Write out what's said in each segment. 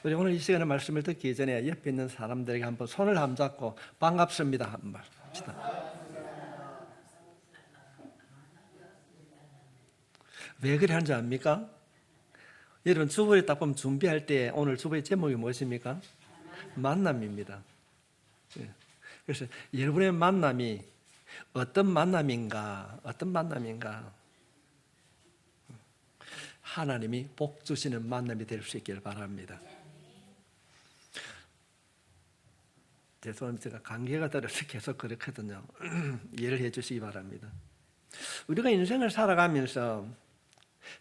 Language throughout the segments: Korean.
우리 오늘 이 시간에 말씀을 듣기 전에 옆에 있는 사람들에게 한번 손을 한번 잡고 반갑습니다 한번 합시다. 왜 그래 하는지 압니까? 여러분 주보에 딱 보면 준비할 때 오늘 주보의 제목이 무엇입니까? 만남입니다. 예. 그래서 여러분의 만남이 어떤 만남인가? 어떤 만남인가? 하나님이 복 주시는 만남이 될 수 있기를 바랍니다. 죄송합니다. 제가 감기가 들어서 계속 그렇거든요. 이해를 해 주시기 바랍니다. 우리가 인생을 살아가면서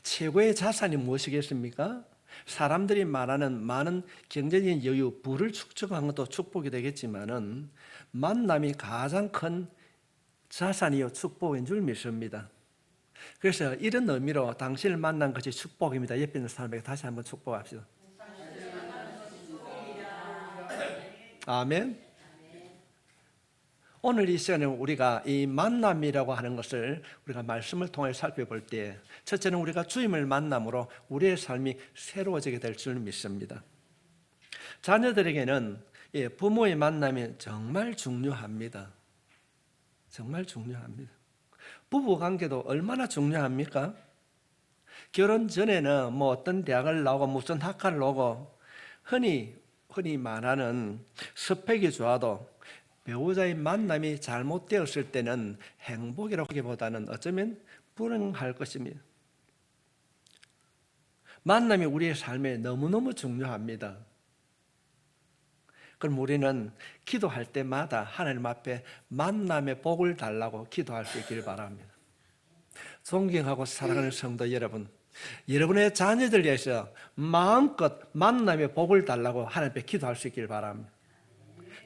최고의 자산이 무엇이겠습니까? 사람들이 말하는 많은 경제적인 여유, 부를 축적한 것도 축복이 되겠지만은 만남이 가장 큰 자산이요 축복인 줄 믿습니다. 그래서 이런 의미로 당신을 만난 것이 축복입니다. 옆에 있는 사람에게 다시 한번 축복합시다. 아멘. 오늘 이 시간에 우리가 이 만남이라고 하는 것을 우리가 말씀을 통해 살펴볼 때 첫째는 우리가 주님을 만남으로 우리의 삶이 새로워지게 될 줄 믿습니다. 자녀들에게는 부모의 만남이 정말 중요합니다. 정말 중요합니다. 부부관계도 얼마나 중요합니까? 결혼 전에는 뭐 어떤 대학을 나오고 무슨 학과를 나오고 흔히 말하는 스펙이 좋아도 배우자의 만남이 잘못되었을 때는 행복이라고 하기보다는 어쩌면 불행할 것입니다. 만남이 우리의 삶에 너무너무 중요합니다. 그럼 우리는 기도할 때마다 하나님 앞에 만남의 복을 달라고 기도할 수 있기를 바랍니다. 존경하고 사랑하는 성도 여러분, 여러분의 자녀들 위해서 마음껏 만남의 복을 달라고 하나님 앞에 기도할 수 있기를 바랍니다.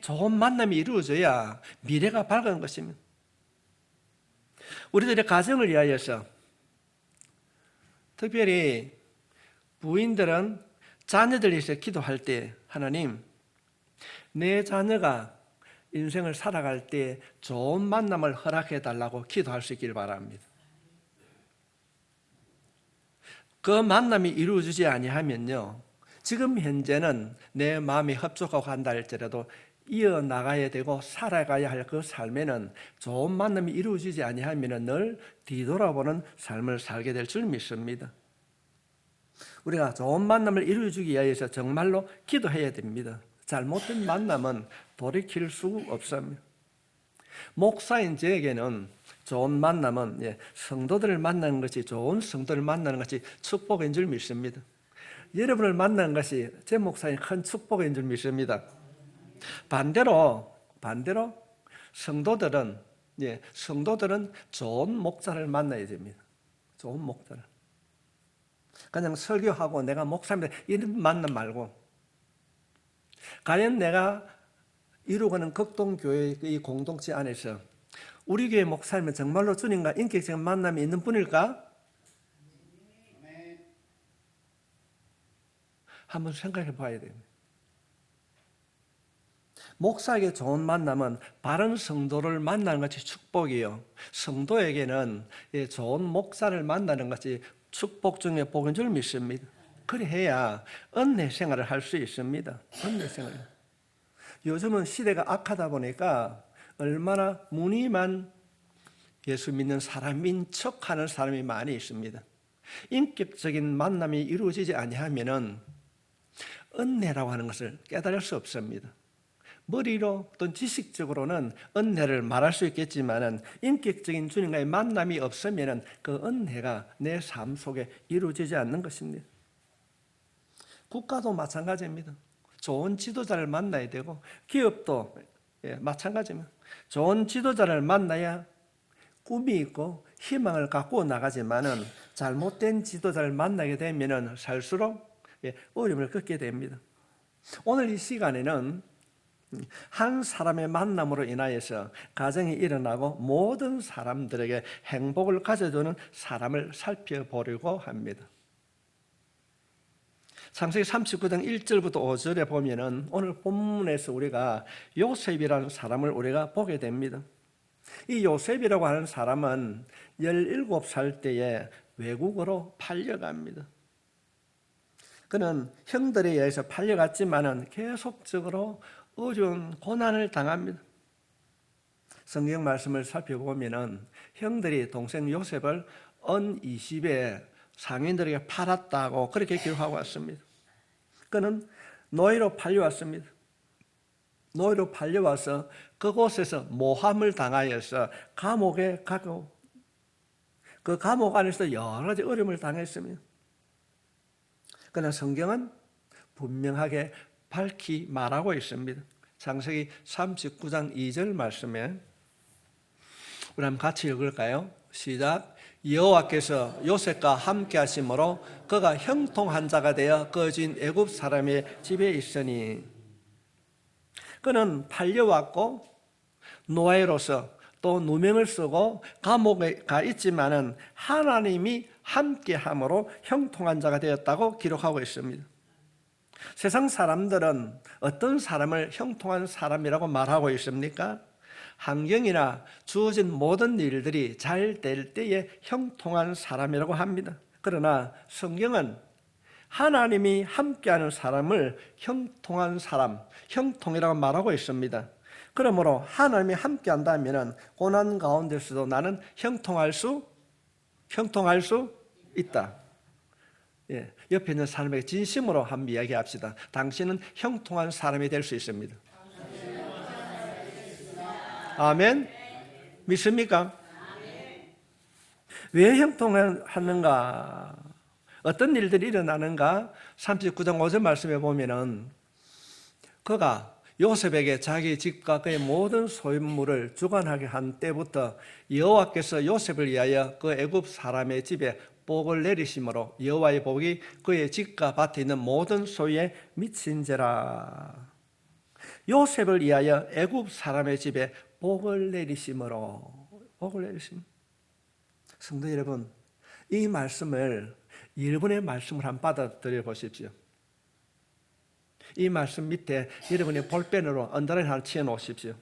좋은 만남이 이루어져야 미래가 밝은 것입니다. 우리들의 가정을 위하여서 특별히 부인들은 자녀들 위해서 기도할 때 하나님, 내 자녀가 인생을 살아갈 때 좋은 만남을 허락해 달라고 기도할 수 있기를 바랍니다. 그 만남이 이루어지지 아니하면요, 지금 현재는 내 마음이 흡족하고 한다 할지라도 이어나가야 되고 살아가야 할 그 삶에는 좋은 만남이 이루어지지 아니하면 늘 뒤돌아보는 삶을 살게 될 줄 믿습니다. 우리가 좋은 만남을 이루어주기 위해서 정말로 기도해야 됩니다. 잘못된 만남은 돌이킬 수 없습니다. 목사인 저에게는 좋은 만남은 성도들을 만나는 것이, 좋은 성도를 만나는 것이 축복인 줄 믿습니다. 여러분을 만나는 것이 제 목사인 큰 축복인 줄 믿습니다. 반대로 성도들은 좋은 목사를 만나야 됩니다. 좋은 목사를. 그냥 설교하고 내가 목사입니다 이런 만남 말고, 과연 내가 이루고는 극동교회의 이 공동체 안에서 우리 교회 목사님은 정말로 주님과 인격적인 만남이 있는 분일까? 한번 생각해 봐야 됩니다. 목사에게 좋은 만남은 바른 성도를 만나는 것이 축복이요, 성도에게는 좋은 목사를 만나는 것이 축복 중에 복인 줄 믿습니다. 그래야 은혜 생활을 할 수 있습니다. 은혜 생활. 요즘은 시대가 악하다 보니까 얼마나 무늬만 예수 믿는 사람인 척하는 사람이 많이 있습니다. 인격적인 만남이 이루어지지 아니하면은 은혜라고 하는 것을 깨달을 수 없습니다. 머리로 또는 지식적으로는 은혜를 말할 수 있겠지만은 인격적인 주님과의 만남이 없으면은 그 은혜가 내 삶 속에 이루어지지 않는 것입니다. 국가도 마찬가지입니다. 좋은 지도자를 만나야 되고, 기업도 마찬가지입니다. 좋은 지도자를 만나야 꿈이 있고 희망을 갖고 나가지만은 잘못된 지도자를 만나게 되면은 살수록 어려움을 겪게 됩니다. 오늘 이 시간에는 한 사람의 만남으로 인하여서 가정이 일어나고 모든 사람들에게 행복을 가져주는 사람을 살펴보려고 합니다. 창세기 39장 1절부터 5절에 보면은 오늘 본문에서 우리가 요셉이라는 사람을 우리가 보게 됩니다. 이 요셉이라고 하는 사람은 17살 때에 외국으로 팔려갑니다. 그는 형들에 의해서 팔려갔지만은 계속적으로 어려운 고난을 당합니다. 성경 말씀을 살펴보면은 형들이 동생 요셉을 은 20에 상인들에게 팔았다고 그렇게 기록하고 왔습니다. 그는 노예로 팔려왔습니다. 노예로 팔려와서 그곳에서 모함을 당하여서 감옥에 가고 그 감옥 안에서 여러 가지 어려움을 당했습니다. 그러나 성경은 분명하게 밝히 말하고 있습니다. 창세기 39장 2절 말씀에 우리 한번 같이 읽을까요? 시작. 여호와께서 요셉과 함께 하심으로 그가 형통한 자가 되어 거진 애굽 사람의 집에 있으니, 그는 팔려왔고 노예로서 또 누명을 쓰고 감옥에 가 있지만은 하나님이 함께함으로 형통한 자가 되었다고 기록하고 있습니다. 세상 사람들은 어떤 사람을 형통한 사람이라고 말하고 있습니까? 환경이나 주어진 모든 일들이 잘 될 때에 형통한 사람이라고 합니다. 그러나 성경은 하나님이 함께하는 사람을 형통한 사람, 형통이라고 말하고 있습니다. 그러므로 하나님이 함께한다면 고난 가운데서도 나는 형통할 수 있다. 예, 옆에 있는 사람에게 진심으로 한번 이야기합시다. 당신은 형통한 사람이 될 수 있습니다. 아멘. 믿습니까? 왜 형통하는가? 어떤 일들이 일어나는가? 39장 5절 말씀에 보면은 그가 요셉에게 자기 집과 그의 모든 소유물을 주관하게 한 때부터 여호와께서 요셉을 위하여 그 애굽 사람의 집에 복을 내리심으로 여호와의 복이 그의 집과 밭에 있는 모든 소유에 미친지라. 요셉을 위하여 애굽 사람의 집에 복을 내리심으로, 복을 내리심. 성도 여러분, 이 말씀을 여러분의 말씀을 한번 받아들여 보십시오. 이 말씀 밑에 여러분의 볼펜으로 언더라인 하나 치어 놓으십시오.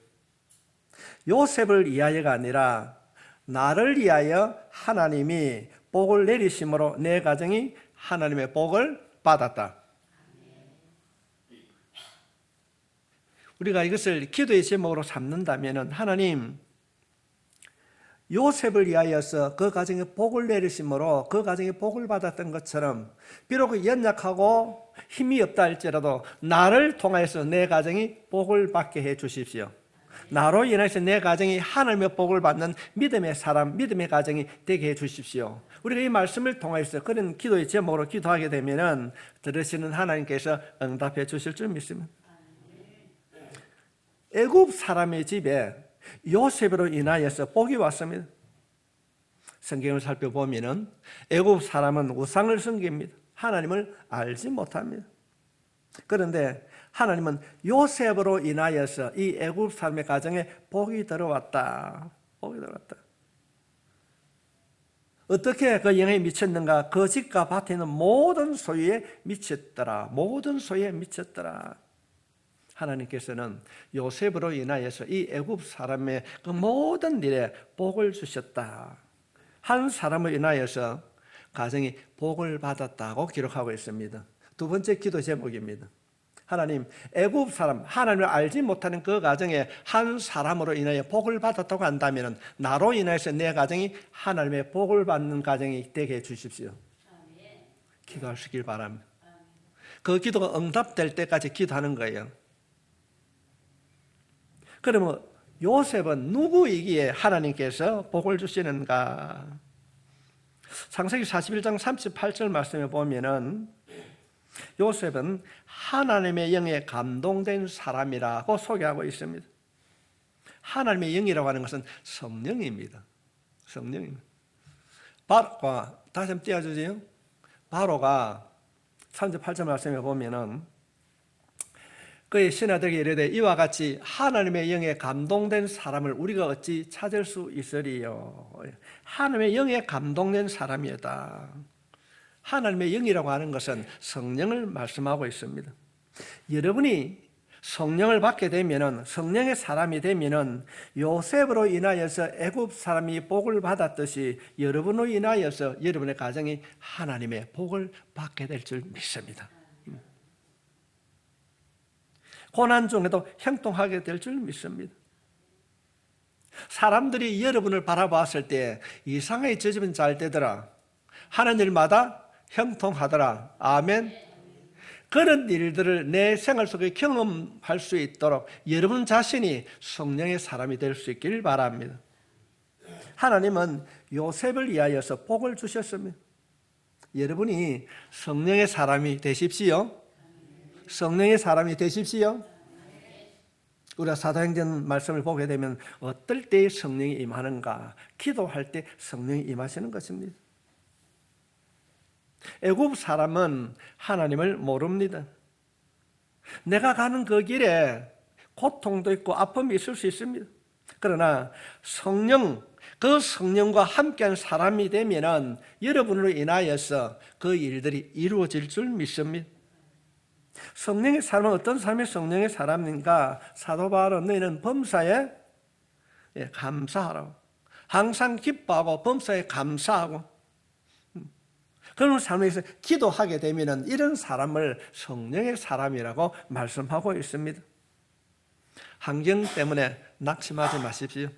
요셉을 위하여가 아니라 나를 위하여 하나님이 복을 내리심으로 내 가정이 하나님의 복을 받았다. 우리가 이것을 기도의 제목으로 삼는다면 하나님, 요셉을 위하여서 그 가정에 복을 내리심으로 그 가정에 복을 받았던 것처럼 비록 연약하고 힘이 없다 할지라도 나를 통하여서 내 가정이 복을 받게 해 주십시오. 나로 인해서 내 가정이 하나님의 복을 받는 믿음의 사람, 믿음의 가정이 되게 해 주십시오. 우리가 이 말씀을 통해서 그런 기도의 제목으로 기도하게 되면 들으시는 하나님께서 응답해 주실 줄 믿습니다. 애굽 사람의 집에 요셉으로 인하여서 복이 왔습니다. 성경을 살펴보면 애굽 사람은 우상을 섬깁니다. 하나님을 알지 못합니다. 그런데 하나님은 요셉으로 인하여서 이 애굽 사람의 가정에 복이 들어왔다. 복이 들어왔다. 어떻게 그 영향이 미쳤는가? 그 집과 밭에 있는 모든 소유에 미쳤더라. 모든 소유에 미쳤더라. 하나님께서는 요셉으로 인하여서 이 애굽 사람의 그 모든 일에 복을 주셨다. 한 사람을 인하여서 가정이 복을 받았다고 기록하고 있습니다. 두 번째 기도 제목입니다. 하나님, 애굽 사람, 하나님을 알지 못하는 그 가정에 한 사람으로 인하여 복을 받았다고 한다면 나로 인해서 내 가정이 하나님의 복을 받는 가정이 되게 해주십시오. 기도하시길 바랍니다. 그 기도가 응답될 때까지 기도하는 거예요. 그러면 요셉은 누구이기에 하나님께서 복을 주시는가? 창세기 41장 38절 말씀에 보면은 요셉은 하나님의 영에 감동된 사람이라고 소개하고 있습니다. 하나님의 영이라고 하는 것은 성령입니다. 성령입니다. 바로가, 다시 한번 띄워주세요. 바로가 38절 말씀에 보면은 그의 신하들에게 이르되 이와 같이 하나님의 영에 감동된 사람을 우리가 어찌 찾을 수 있으리요. 하나님의 영에 감동된 사람이다. 하나님의 영이라고 하는 것은 성령을 말씀하고 있습니다. 여러분이 성령을 받게 되면은, 성령의 사람이 되면은 요셉으로 인하여서 애굽 사람이 복을 받았듯이 여러분으로 인하여서 여러분의 가정이 하나님의 복을 받게 될 줄 믿습니다. 고난 중에도 형통하게 될 줄 믿습니다. 사람들이 여러분을 바라봤을 때 이상하게 저 집은 잘 되더라, 하는 일마다 형통하더라, 아멘. 그런 일들을 내 생활 속에 경험할 수 있도록 여러분 자신이 성령의 사람이 될 수 있길 바랍니다. 하나님은 요셉을 위하여서 복을 주셨습니다. 여러분이 성령의 사람이 되십시오. 성령의 사람이 되십시오. 우리가 사도행전 말씀을 보게 되면 어떨 때 성령이 임하는가? 기도할 때 성령이 임하시는 것입니다. 애굽 사람은 하나님을 모릅니다. 내가 가는 그 길에 고통도 있고 아픔이 있을 수 있습니다. 그러나 그 성령과 함께한 사람이 되면은 여러분으로 인하여서 그 일들이 이루어질 줄 믿습니다. 성령의 사람은 어떤 사람이 성령의 사람인가? 사도 바울은 너희는 범사에 감사하라고, 항상 기뻐하고 범사에 감사하고, 그런 삶에서 기도하게 되면 이런 사람을 성령의 사람이라고 말씀하고 있습니다. 환경 때문에 낙심하지 마십시오.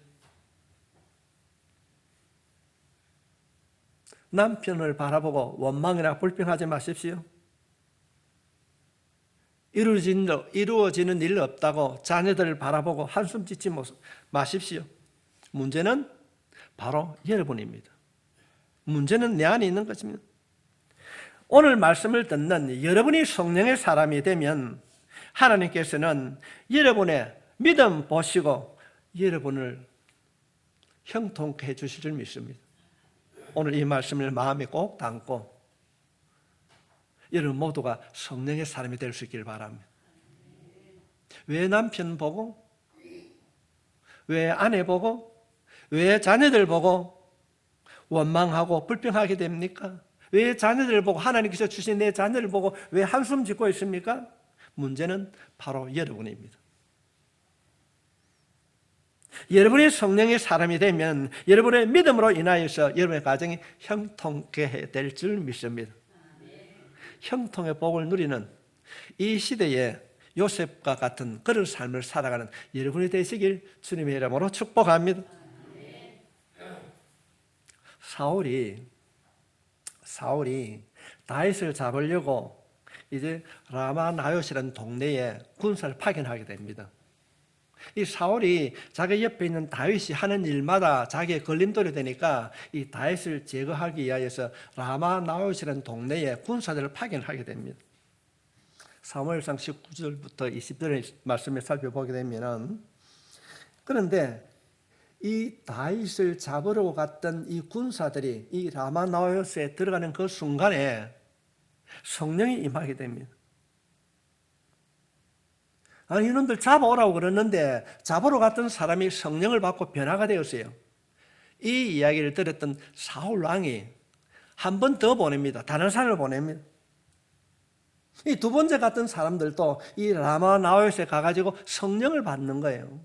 남편을 바라보고 원망이나 불평하지 마십시오. 이루어지는 일 없다고 자녀들을 바라보고 한숨 짓지 마십시오. 문제는 바로 여러분입니다. 문제는 내 안에 있는 것입니다. 오늘 말씀을 듣는 여러분이 성령의 사람이 되면 하나님께서는 여러분의 믿음 보시고 여러분을 형통케 해주실 줄 믿습니다. 오늘 이 말씀을 마음에 꼭 담고 여러분 모두가 성령의 사람이 될 수 있길 바랍니다. 왜 남편 보고, 왜 아내 보고, 왜 자녀들 보고 원망하고 불평하게 됩니까? 왜 자녀들 보고, 하나님께서 주신 내 자녀를 보고 왜 한숨 짓고 있습니까? 문제는 바로 여러분입니다. 여러분이 성령의 사람이 되면 여러분의 믿음으로 인하여서 여러분의 가정이 형통케 될 줄 믿습니다. 형통의 복을 누리는 이 시대에 요셉과 같은 그런 삶을 살아가는 여러분이 되시길 주님의 이름으로 축복합니다. 사울이 다윗을 잡으려고 이제 라마나요시라는 동네에 군사를 파견하게 됩니다. 이 사울이 자기 옆에 있는 다윗이 하는 일마다 자기의 걸림돌이 되니까 이 다윗을 제거하기 위하여서 라마나요시라는 동네에 군사들을 파견하게 됩니다. 사무엘상 19절부터 20절의 말씀을 살펴보게 되면, 그런데 이 다윗을 잡으러 갔던 이 군사들이 이 라마나요시에 들어가는 그 순간에 성령이 임하게 됩니다. 아니, 이놈들 잡아오라고 그러는데 잡으러 갔던 사람이 성령을 받고 변화가 되었어요. 이 이야기를 들었던 사울 왕이 한 번 더 보냅니다. 다른 사람을 보냅니다. 이 두 번째 갔던 사람들도 이 라마나요시에 가가지고 성령을 받는 거예요.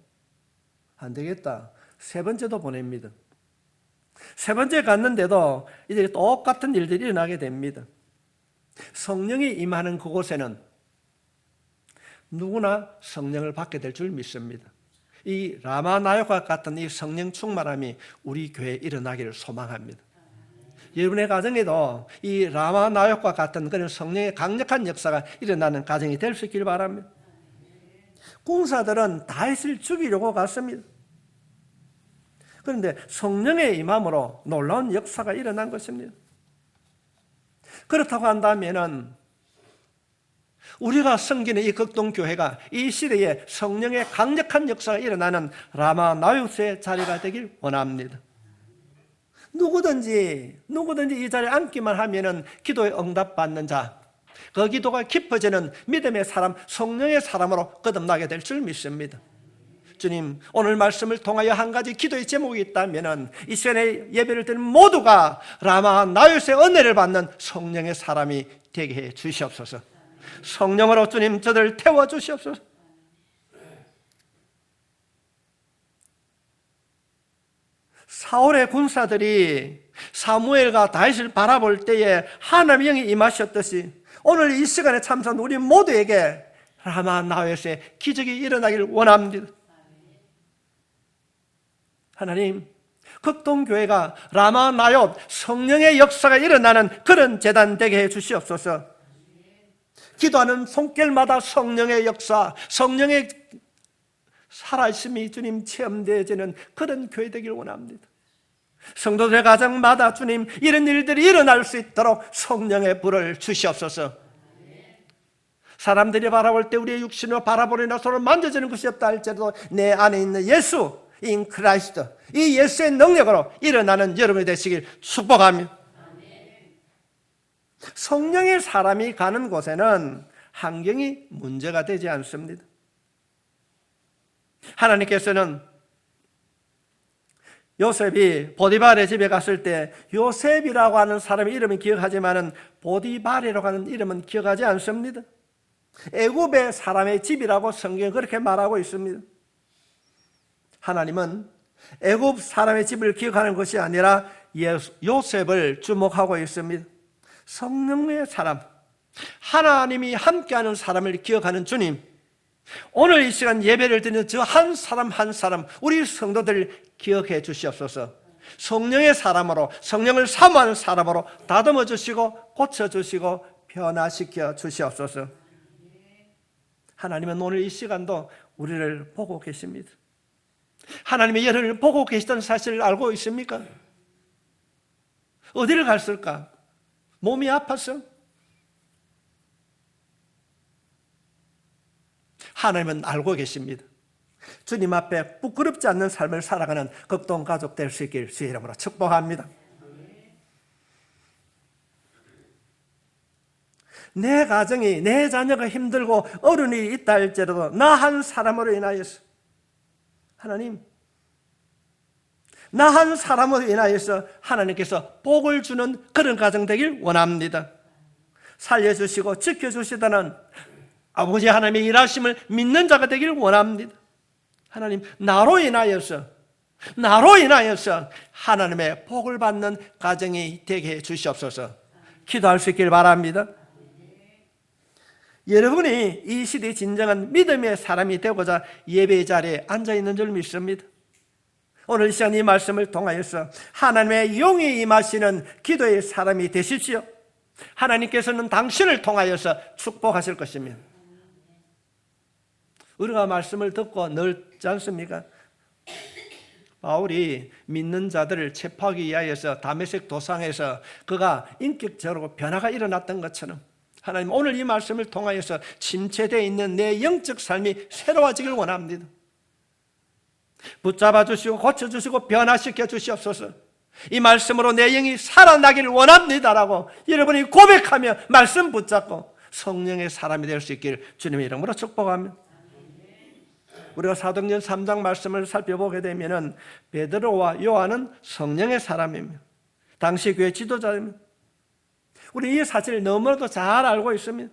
안 되겠다. 세 번째도 보냅니다. 세 번째 갔는데도 이제 똑같은 일들이 일어나게 됩니다. 성령이 임하는 그곳에는 누구나 성령을 받게 될 줄 믿습니다. 이 라마나요과 같은 이 성령 충만함이 우리 교회에 일어나기를 소망합니다. 여러분의 가정에도 이 라마나요과 같은 그런 성령의 강력한 역사가 일어나는 가정이 될 수 있길 바랍니다. 군사들은 다윗을 죽이려고 갔습니다. 그런데 성령의 임함으로 놀라운 역사가 일어난 것입니다. 그렇다고 한다면은 우리가 섬기는 이 극동교회가 이 시대에 성령의 강력한 역사가 일어나는 라마나요스의 자리가 되길 원합니다. 누구든지 이 자리에 앉기만 하면은 기도에 응답받는 자, 그 기도가 깊어지는 믿음의 사람, 성령의 사람으로 거듭나게 될 줄 믿습니다. 주님, 오늘 말씀을 통하여 한 가지 기도의 제목이 있다면은 이 시간에 예배를 드리는 모두가 라마나요스의 은혜를 받는 성령의 사람이 되게 해 주시옵소서. 성령으로 주님 저들을 태워 주시옵소서. 사울의 군사들이 사무엘과 다윗을 바라볼 때에 하나님의 영이 임하셨듯이 오늘 이 시간에 참선 우리 모두에게 라마 나요스의 기적이 일어나길 원합니다. 하나님, 극동교회가 라마 나요 성령의 역사가 일어나는 그런 제단 되게 해 주시옵소서. 기도하는 손길마다 성령의 역사, 성령의 살아있음이 주님 체험되어지는 그런 교회 되길 원합니다. 성도들의 가정마다 주님 이런 일들이 일어날 수 있도록 성령의 불을 주시옵소서. 사람들이 바라볼 때 우리의 육신으로 바라보려나 서로 만져지는 것이 없다 할지라도 내 안에 있는 예수 인 크라이스트, 이 예수의 능력으로 일어나는 여러분이 되시길 축복하며, 성령의 사람이 가는 곳에는 환경이 문제가 되지 않습니다. 하나님께서는 요셉이 보디발의 집에 갔을 때 요셉이라고 하는 사람의 이름은 기억하지만 보디발이라고 하는 이름은 기억하지 않습니다. 애굽의 사람의 집이라고 성경이 그렇게 말하고 있습니다. 하나님은 애굽 사람의 집을 기억하는 것이 아니라 요셉을 주목하고 있습니다. 성령의 사람, 하나님이 함께하는 사람을 기억하는 주님, 오늘 이 시간 예배를 드리는 저 한 사람 한 사람 우리 성도들 기억해 주시옵소서. 성령의 사람으로, 성령을 사모하는 사람으로 다듬어 주시고 고쳐 주시고 변화시켜 주시옵소서. 하나님은 오늘 이 시간도 우리를 보고 계십니다. 하나님의 여러분을 보고 계시다는 사실을 알고 있습니까? 어디를 갔을까? 몸이 아파서? 하나님은 알고 계십니다. 주님 앞에 부끄럽지 않는 삶을 살아가는 극동 가족 될 수 있길 주의 이름으로 축복합니다. 내 가정이, 내 자녀가 힘들고 어른이 있다 할지라도 나 한 사람으로 인하여서, 하나님, 나 한 사람으로 인하여서 하나님께서 복을 주는 그런 가정 되길 원합니다. 살려주시고 지켜주시다는 아버지 하나님의 일하심을 믿는 자가 되길 원합니다. 하나님, 나로 인하여서 하나님의 복을 받는 가정이 되게 해 주시옵소서. 기도할 수 있길 바랍니다. 여러분이 이 시대의 진정한 믿음의 사람이 되고자 예배의 자리에 앉아있는 줄 믿습니다. 오늘 이 시간 이 말씀을 통하여서 하나님의 영이 임하시는 기도의 사람이 되십시오. 하나님께서는 당신을 통하여서 축복하실 것입니다. 우리가 말씀을 듣고 늘지 않습니까? 바울이 믿는 자들을 체포하기 위하여서 다메섹 도상에서 그가 인격적으로 변화가 일어났던 것처럼 하나님, 오늘 이 말씀을 통하여서 침체되어 있는 내 영적 삶이 새로워지길 원합니다. 붙잡아 주시고 고쳐주시고 변화시켜 주시옵소서. 이 말씀으로 내 영이 살아나기를 원합니다라고 여러분이 고백하며 말씀 붙잡고 성령의 사람이 될 수 있기를 주님의 이름으로 축복하며, 우리가 사도행전 3장 말씀을 살펴보게 되면 베드로와 요한은 성령의 사람입니다. 당시 교회 지도자입니다. 우리 이 사실을 너무나도 잘 알고 있습니다.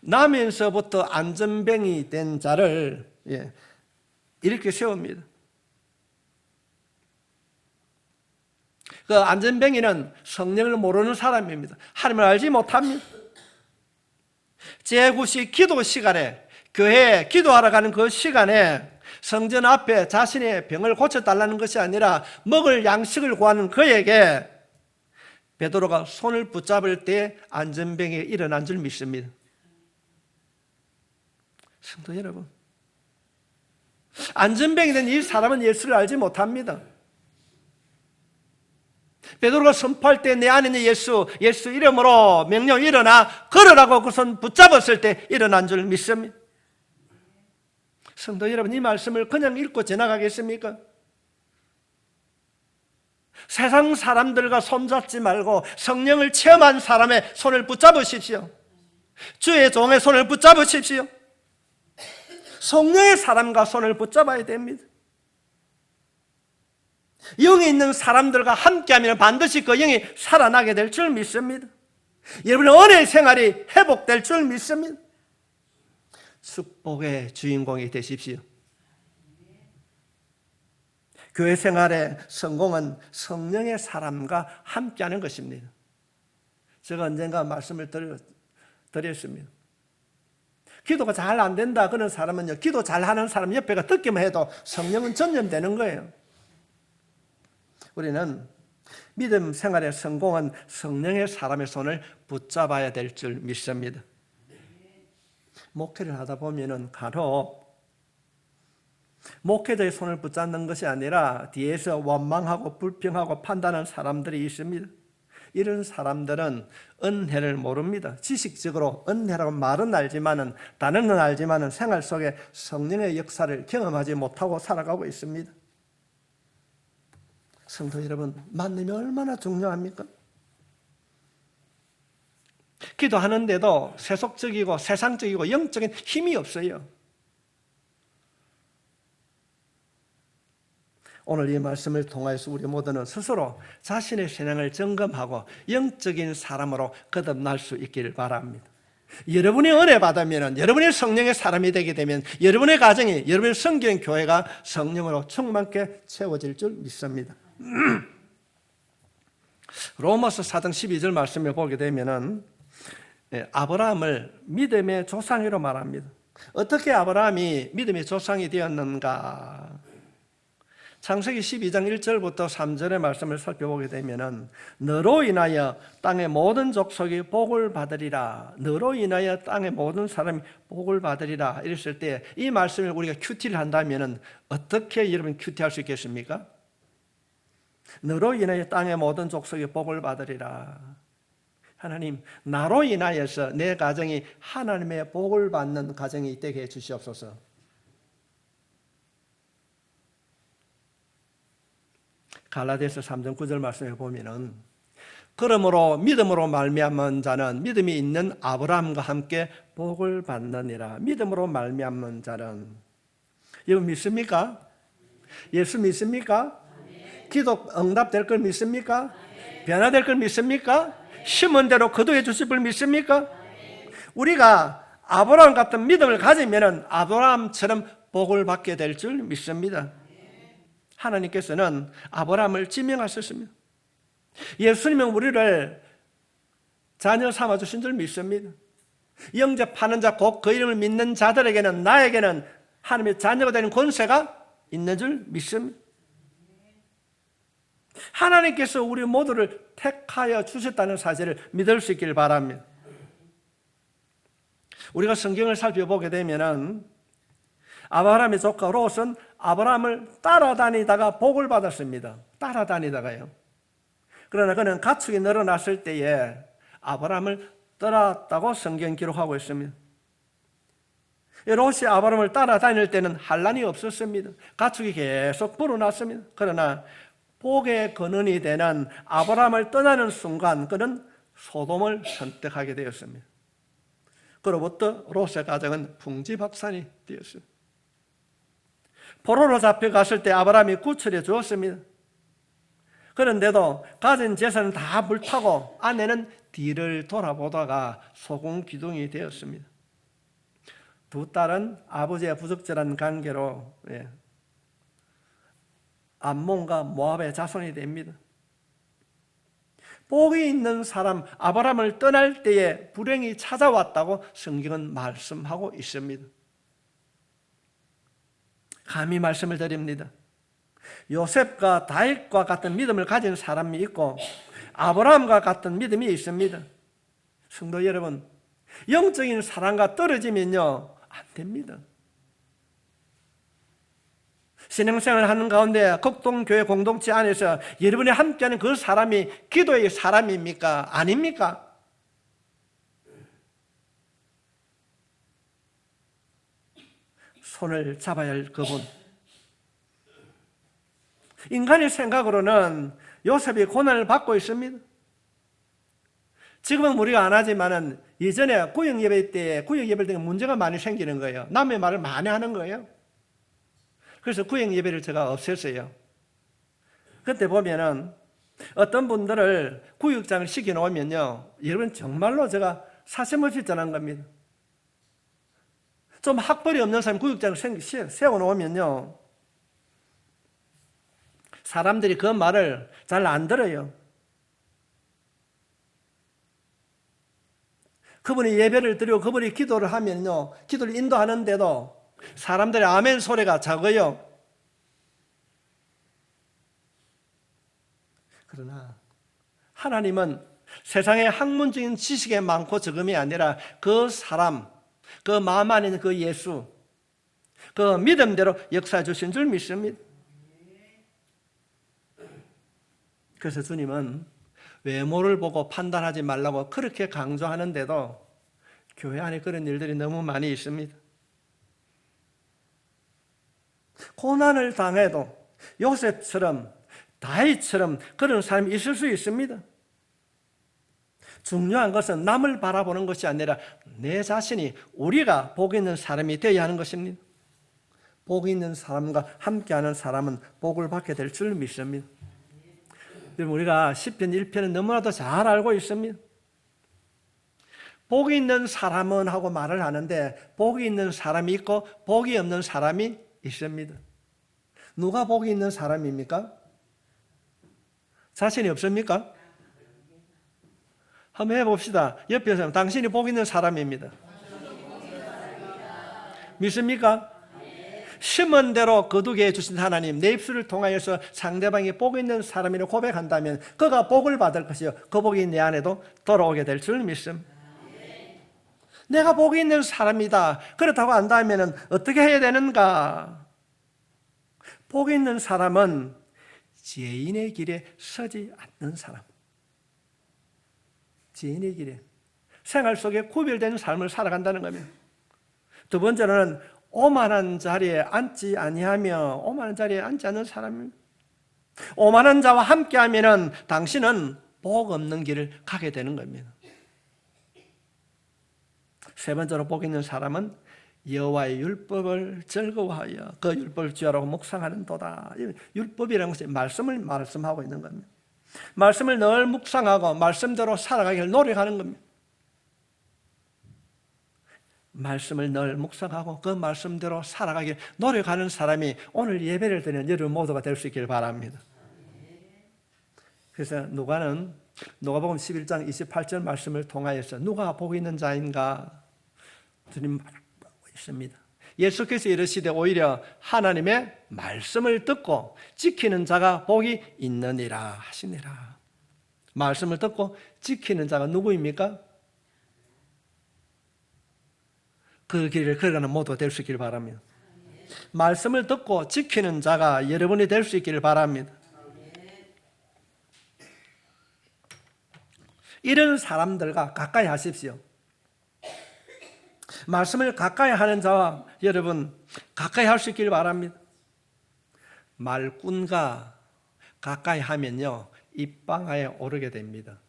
나면서부터 안전뱅이 된 자를 이렇게 세웁니다. 그 안전뱅이는 성령을 모르는 사람입니다. 하나님을 알지 못합니다. 제9시 기도 시간에, 교회에 기도하러 가는 그 시간에 성전 앞에 자신의 병을 고쳐달라는 것이 아니라 먹을 양식을 구하는 그에게 베드로가 손을 붙잡을 때 안전병이 일어난 줄 믿습니다. 성도 여러분, 안전병이 된 이 사람은 예수를 알지 못합니다. 베드로가 선포할 때 내 안에 있는 예수 이름으로 명령 일어나 걸으라고 그 손 붙잡았을 때 일어난 줄 믿습니다. 성도 여러분, 이 말씀을 그냥 읽고 지나가겠습니까? 세상 사람들과 손잡지 말고 성령을 체험한 사람의 손을 붙잡으십시오. 주의 종의 손을 붙잡으십시오. 성령의 사람과 손을 붙잡아야 됩니다. 영이 있는 사람들과 함께하면 반드시 그 영이 살아나게 될 줄 믿습니다. 여러분의 은혜의 생활이 회복될 줄 믿습니다. 축복의 주인공이 되십시오. 교회 생활의 성공은 성령의 사람과 함께하는 것입니다. 제가 언젠가 말씀을 드렸습니다. 기도가 잘 안 된다 그런 사람은요, 기도 잘하는 사람 옆에가 듣기만 해도 성령은 전염되는 거예요. 우리는 믿음 생활의 성공은 성령의 사람의 손을 붙잡아야 될 줄 믿습니다. 목회를 하다 보면은 간혹 목회자의 손을 붙잡는 것이 아니라 뒤에서 원망하고 불평하고 판단하는 사람들이 있습니다. 이런 사람들은 은혜를 모릅니다. 지식적으로 은혜라고 말은 알지만은, 단어는 알지만은 생활 속에 성령의 역사를 경험하지 못하고 살아가고 있습니다. 성도 여러분, 만남이 얼마나 중요합니까? 기도하는데도 세속적이고 세상적이고 영적인 힘이 없어요. 오늘 이 말씀을 통해서 우리 모두는 스스로 자신의 신앙을 점검하고 영적인 사람으로 거듭날 수 있기를 바랍니다. 여러분이 은혜 받으면, 여러분이 성령의 사람이 되게 되면 여러분의 가정이, 여러분의 성경 교회가 성령으로 충만케 채워질 줄 믿습니다. 로마서 4장 12절 말씀을 보게 되면은 아브라함을 믿음의 조상이로 말합니다. 어떻게 아브라함이 믿음의 조상이 되었는가? 창세기 12장 1절부터 3절의 말씀을 살펴보게 되면은 너로 인하여 땅의 모든 족속이 복을 받으리라. 너로 인하여 땅의 모든 사람이 복을 받으리라. 이랬을 때 이 말씀을 우리가 큐티를 한다면은 어떻게 여러분 큐티할 수 있겠습니까? 너로 인하여 땅의 모든 족속이 복을 받으리라. 하나님, 나로 인하여서 내 가정이 하나님의 복을 받는 가정이 되게 해 주시옵소서. 갈라디아서 3장 9절 말씀에 보면은 그러므로 믿음으로 말미암은 자는 믿음이 있는 아브라함과 함께 복을 받느니라. 믿음으로 말미암은 자는, 여러분 믿습니까? 예수 믿습니까? 기도 응답될 걸 믿습니까? 변화될 걸 믿습니까? 심은 대로 거두해 주실 걸 믿습니까? 우리가 아브라함 같은 믿음을 가지면 아브라함처럼 복을 받게 될 줄 믿습니다. 하나님께서는 아브라함을 지명하셨습니다. 예수님은 우리를 자녀 삼아주신 줄 믿습니다. 영접하는 자, 곧 그 이름을 믿는 자들에게는, 나에게는 하나님의 자녀가 되는 권세가 있는 줄 믿습니다. 하나님께서 우리 모두를 택하여 주셨다는 사실을 믿을 수 있기를 바랍니다. 우리가 성경을 살펴보게 되면은 아브라함의 조카 롯은 아브라함을 따라다니다가 복을 받았습니다. 따라다니다가요. 그러나 그는 가축이 늘어났을 때에 아브라함을 떠났다고 성경 기록하고 있습니다. 롯이 아브라함을 따라다닐 때는 환란이 없었습니다. 가축이 계속 불어났습니다. 그러나 복의 근원이 되는 아브라함을 떠나는 순간 그는 소돔을 선택하게 되었습니다. 그로부터 롯의 가정은 풍지박산이 되었습니다. 포로로 잡혀갔을 때 아브라함이 구출해 주었습니다. 그런데도 가진 재산은 다 불타고 아내는 뒤를 돌아보다가 소금기둥이 되었습니다. 두 딸은 아버지의 부적절한 관계로 암몬과 모압의 자손이 됩니다. 복이 있는 사람 아브라함을 떠날 때에 불행이 찾아왔다고 성경은 말씀하고 있습니다. 감히 말씀을 드립니다. 요셉과 다윗과 같은 믿음을 가진 사람이 있고 아브라함과 같은 믿음이 있습니다. 성도 여러분, 영적인 사랑과 떨어지면요 안 됩니다. 신앙생활을 하는 가운데 극동교회 공동체 안에서 여러분이 함께하는 그 사람이 기도의 사람입니까? 아닙니까? 손을 잡아야 할 그분. 인간의 생각으로는 요셉이 고난을 받고 있습니다. 지금은 우리가 안 하지만은 예전에 구역예배 때 구역예배 때 문제가 많이 생기는 거예요. 남의 말을 많이 하는 거예요. 그래서 구역예배를 제가 없앴어요. 그때 보면은 어떤 분들을 구역장을 시켜놓으면요, 여러분 정말로 제가 사심없이 전한 겁니다. 좀 학벌이 없는 사람이 구역장을 세워놓으면요, 사람들이 그 말을 잘 안 들어요. 그분이 예배를 드리고 그분이 기도를 하면요, 기도를 인도하는데도 사람들의 아멘 소리가 작아요. 그러나 하나님은 세상의 학문적인 지식에 많고 적음이 아니라 그 사람, 그 마음 안에 있는 그 예수, 그 믿음대로 역사해 주신 줄 믿습니다. 그래서 주님은 외모를 보고 판단하지 말라고 그렇게 강조하는데도 교회 안에 그런 일들이 너무 많이 있습니다. 고난을 당해도 요셉처럼 다윗처럼 그런 사람이 있을 수 있습니다. 중요한 것은 남을 바라보는 것이 아니라 내 자신이, 우리가 복 있는 사람이 되어야 하는 것입니다. 복 있는 사람과 함께하는 사람은 복을 받게 될 줄 믿습니다. 우리가 시편 1편은 너무나도 잘 알고 있습니다. 복이 있는 사람은 하고 말을 하는데 복이 있는 사람이 있고 복이 없는 사람이 있습니다. 누가 복이 있는 사람입니까? 자신이 없습니까? 한번 해봅시다. 옆에 사람, 당신이 복 있는 사람입니다. 믿습니까? 심은 대로 거두게 해주신 하나님, 내 입술을 통하여서 상대방이 복 있는 사람이라고 고백한다면 그가 복을 받을 것이요, 그 복이 내 안에도 돌아오게 될 줄 믿습니다. 내가 복이 있는 사람이다, 그렇다고 안다면 어떻게 해야 되는가? 복이 있는 사람은 죄인의 길에 서지 않는 사람, 죄인의 길에 생활 속에 구별된 삶을 살아간다는 겁니다. 두 번째로는 오만한 자리에 앉지 아니하며, 오만한 자리에 앉지 않는 사람입니다. 오만한 자와 함께하면 당신은 복 없는 길을 가게 되는 겁니다. 세 번째로 복 있는 사람은 여호와의 율법을 즐거워하여 그 율법을 주야라고 묵상하는도다. 율법이라는 것이 말씀을 말씀하고 있는 겁니다. 말씀을 늘 묵상하고 말씀대로 살아가기를 노력하는 겁니다. 말씀을 늘 묵상하고 그 말씀대로 살아가길 노력하는 사람이 오늘 예배를 드리는 여러분 모두가 될 수 있기를 바랍니다. 그래서 누가복음 11장 28절 말씀을 통하여서 누가 복 있는 자인가 주님 말하고 있습니다. 예수께서 이르시되 오히려 하나님의 말씀을 듣고 지키는 자가 복이 있느니라 하시니라. 말씀을 듣고 지키는 자가 누구입니까? 그 길을 걸어가는 모두 될 수 있기를 바랍니다. 말씀을 듣고 지키는 자가 여러분이 될 수 있기를 바랍니다. 이런 사람들과 가까이 하십시오. 말씀을 가까이 하는 자와 여러분 가까이 할 수 있기를 바랍니다. 말꾼과 가까이 하면요, 입방아에 오르게 됩니다.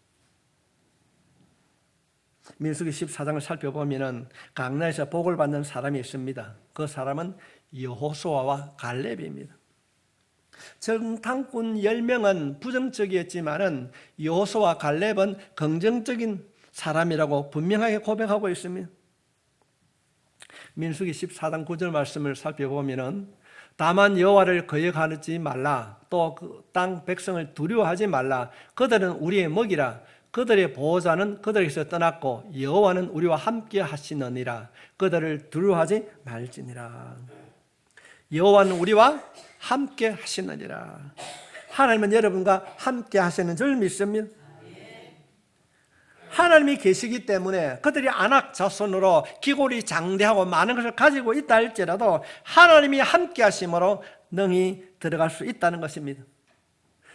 민수기 14장을 살펴보면 강나에서 복을 받는 사람이 있습니다. 그 사람은 여호수아와 갈렙입니다. 정탐꾼 10명은 부정적이었지만 여호수아와 갈렙은 긍정적인 사람이라고 분명하게 고백하고 있습니다. 민수기 14장 9절 말씀을 살펴보면 다만 여호와를 거역하지 말라, 또 그 땅 백성을 두려워하지 말라, 그들은 우리의 먹이라, 그들의 보호자는 그들에게서 떠났고 여호와는 우리와 함께 하시느니라, 그들을 두려워하지 말지니라. 여호와는 우리와 함께 하시느니라. 하나님은 여러분과 함께 하시는 줄 믿습니다. 하나님이 계시기 때문에 그들이 안악 자손으로 기골이 장대하고 많은 것을 가지고 있다 할지라도 하나님이 함께 하심으로 능히 들어갈 수 있다는 것입니다.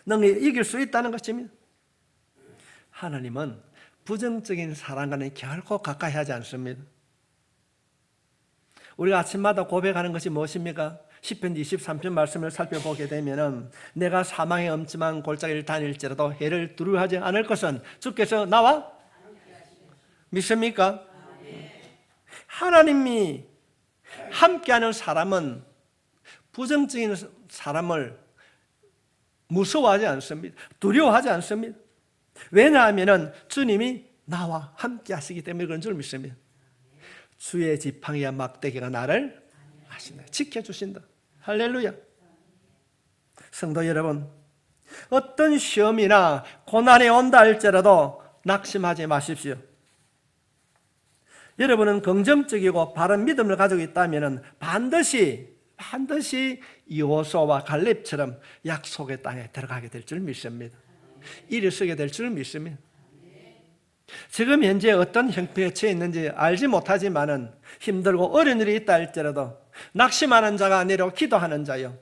능히 이길 수 있다는 것입니다. 하나님은 부정적인 사람과는 결코 가까이 하지 않습니다. 우리가 아침마다 고백하는 것이 무엇입니까? 시편 23편 말씀을 살펴보게 되면 내가 사망의 엄침한 골짜기를 다닐지라도 해를 두려워하지 않을 것은 주께서 나와 믿습니까? 하나님이 함께하는 사람은 부정적인 사람을 무서워하지 않습니다. 두려워하지 않습니다. 왜냐하면 주님이 나와 함께 하시기 때문에 그런 줄 믿습니다. 주의 지팡이와 막대기가 나를 하신다, 지켜주신다. 할렐루야. 성도 여러분, 어떤 시험이나 고난이 온다 할지라도 낙심하지 마십시오. 여러분은 긍정적이고 바른 믿음을 가지고 있다면 반드시 여호수아와 갈렙처럼 약속의 땅에 들어가게 될 줄 믿습니다. 일이 서게 될 줄 믿습니다. 지금 현재 어떤 형편에 처해 있는지 알지 못하지만은 힘들고 어려운 일이 있다 할지라도 낙심하는 자가 아니라 기도하는 자요,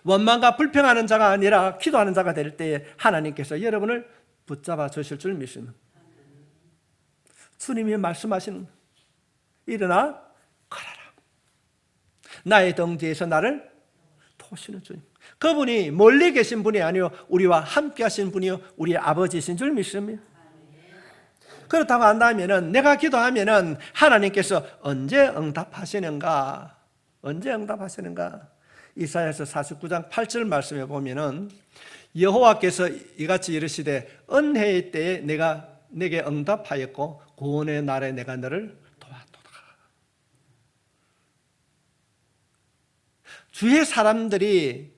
원망과 불평하는 자가 아니라 기도하는 자가 될 때에 하나님께서 여러분을 붙잡아 주실 줄 믿습니다. 주님이 말씀하시는, 일어나 걸어라. 나의 등 뒤에서 나를 도우시는 주님. 그분이 멀리 계신 분이 아니요 우리와 함께 하신 분이요 우리의 아버지이신 줄 믿습니다. 그렇다고 한다면 내가 기도하면 하나님께서 언제 응답하시는가? 언제 응답하시는가? 이사야서 49장 8절 말씀에 보면은 여호와께서 이같이 이르시되 은혜의 때에 내가 내게 응답하였고 구원의 날에 내가 너를 도왔도다. 주의 사람들이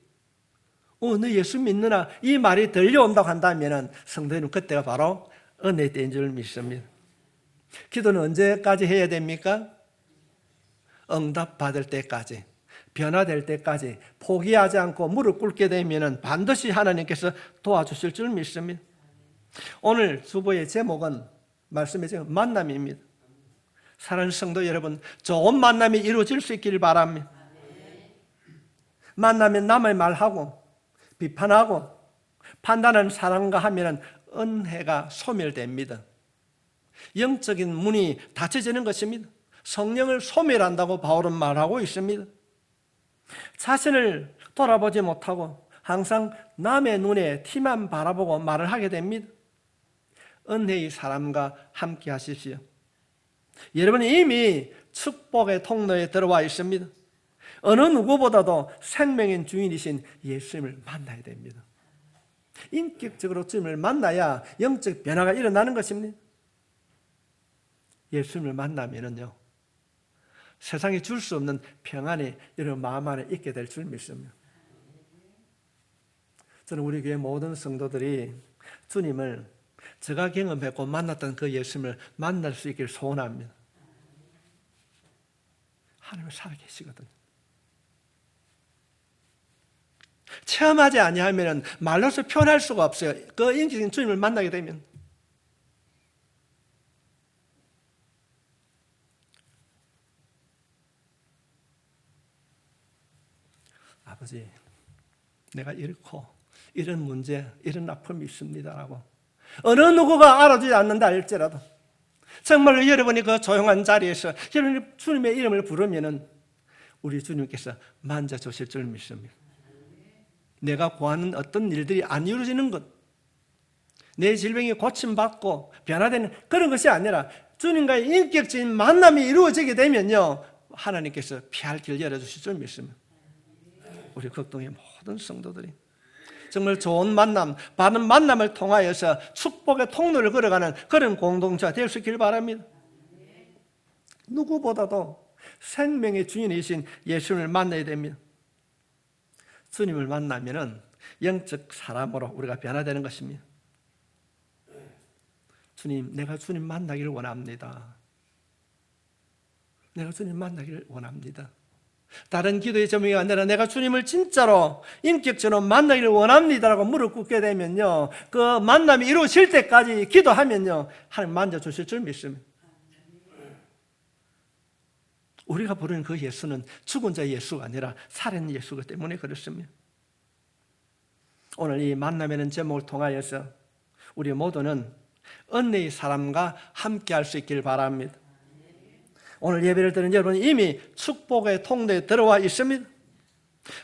너 예수 믿느나 이 말이 들려온다고 한다면 성도는 그때가 바로 은혜의 때인 줄 믿습니다. 기도는 언제까지 해야 됩니까? 응답받을 때까지, 변화될 때까지 포기하지 않고 무릎 꿇게 되면 반드시 하나님께서 도와주실 줄 믿습니다. 오늘 주보의 제목은 말씀의 제목 만남입니다. 사랑하는 성도 여러분, 좋은 만남이 이루어질 수 있기를 바랍니다. 만나면 남의 말하고 비판하고 판단하는 사람과 하면 은혜가 소멸됩니다. 영적인 문이 닫혀지는 것입니다. 성령을 소멸한다고 바울은 말하고 있습니다. 자신을 돌아보지 못하고 항상 남의 눈에 티만 바라보고 말을 하게 됩니다. 은혜의 사람과 함께 하십시오. 여러분이 이미 축복의 통로에 들어와 있습니다. 어느 누구보다도 생명의 주인이신 예수님을 만나야 됩니다. 인격적으로 주님을 만나야 영적 변화가 일어나는 것입니다. 예수님을 만나면은요, 세상에 줄 수 없는 평안이 여러분 마음 안에 있게 될 줄 믿습니다. 저는 우리 교회 모든 성도들이 주님을 제가 경험했고 만났던 그 예수님을 만날 수 있기를 소원합니다. 하나님은 살아계시거든요. 체험하지 아니하면 말로서 표현할 수가 없어요. 그 인격적인 주님을 만나게 되면. 아버지, 내가 이렇고 이런 문제, 이런 아픔이 있습니다라고 어느 누구가 알아주지 않는다 할지라도 정말로 여러분이 그 조용한 자리에서 여러분이 주님의 이름을 부르면은 우리 주님께서 만져주실 줄 믿습니다. 내가 구하는 어떤 일들이 안 이루어지는 것, 내 질병이 고침받고 변화되는 그런 것이 아니라 주님과의 인격적인 만남이 이루어지게 되면요, 하나님께서 피할 길 열어주실 줄 믿습니다. 우리 극동의 모든 성도들이 정말 좋은 만남, 바른 만남을 통하여서 축복의 통로를 걸어가는 그런 공동체가 될 수 있길 바랍니다. 누구보다도 생명의 주인이신 예수님을 만나야 됩니다. 주님을 만나면은 영적 사람으로 우리가 변화되는 것입니다. 주님, 내가 주님 만나기를 원합니다. 내가 주님 만나기를 원합니다. 다른 기도의 제목이 아니라 내가 주님을 진짜로 인격적으로 만나기를 원합니다라고 무릎 꿇게 되면요, 그 만남이 이루어질 때까지 기도하면요, 하나님 만져주실 줄 믿습니다. 우리가 부르는 그 예수는 죽은 자의 예수가 아니라 살아있는 예수이기 때문에 그렇습니다. 오늘 이 만남이라는 제목을 통하여서 우리 모두는 은혜의 사람과 함께 할 수 있기를 바랍니다. 오늘 예배를 드린 여러분은 이미 축복의 통로에 들어와 있습니다.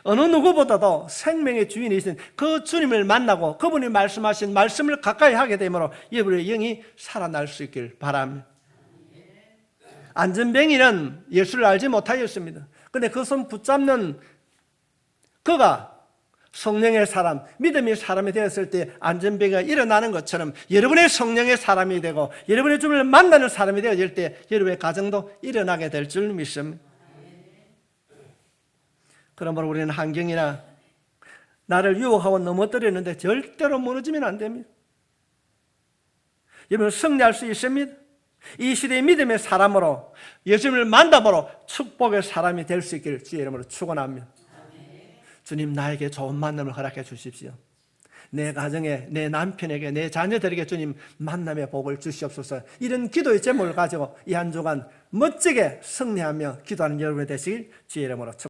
어느 누구보다도 생명의 주인이신 그 주님을 만나고 그분이 말씀하신 말씀을 가까이 하게 되므로 여러분의 영이 살아날 수 있기를 바랍니다. 안전뱅이는 예수를 알지 못하였습니다. 그런데 그 손 붙잡는 그가 성령의 사람, 믿음의 사람이 되었을 때 안전뱅이가 일어나는 것처럼 여러분의 성령의 사람이 되고 여러분의 주님을 만나는 사람이 되어질 때 여러분의 가정도 일어나게 될 줄 믿습니다. 그러므로 우리는 환경이나 나를 유혹하고 넘어뜨렸는데 절대로 무너지면 안 됩니다. 여러분 승리할 수 있습니다. 이 시대의 믿음의 사람으로 예수님을 만남으로 축복의 사람이 될 수 있기를 주의 이름으로 축원합니다. 주님, 나에게 좋은 만남을 허락해 주십시오. 내 가정에, 내 남편에게, 내 자녀들에게 주님 만남의 복을 주시옵소서. 이런 기도의 제목을 가지고 이 한 주간 멋지게 승리하며 기도하는 여러분이 되시길 주의 이름으로 축원합니다.